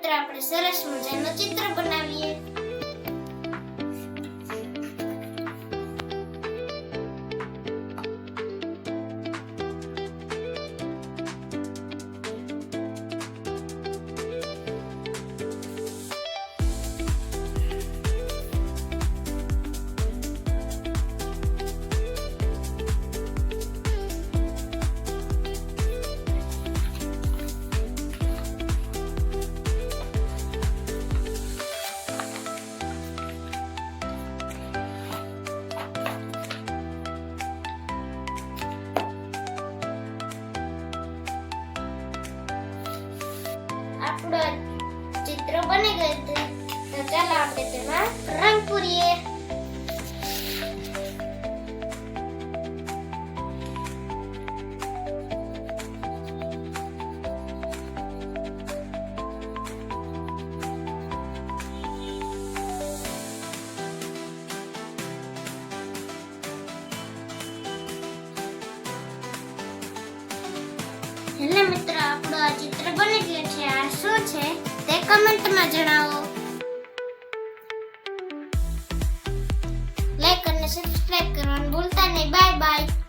મિત્રો આપણે સરસ મજાનું ચિત્ર બનાવીએ. આપણું ચિત્ર બની ગયું છે તો ચાલો આપણે તેમાં રંગ પૂરીએ. હેલો મિત્રો, આપણું આ ચિત્ર બની ગયું છે. આ શું છે તે કમેન્ટમાં જણાવો. લાઈક અને સબસ્ક્રાઇબ કરવાનું ભૂલતા નહીં. Bye bye.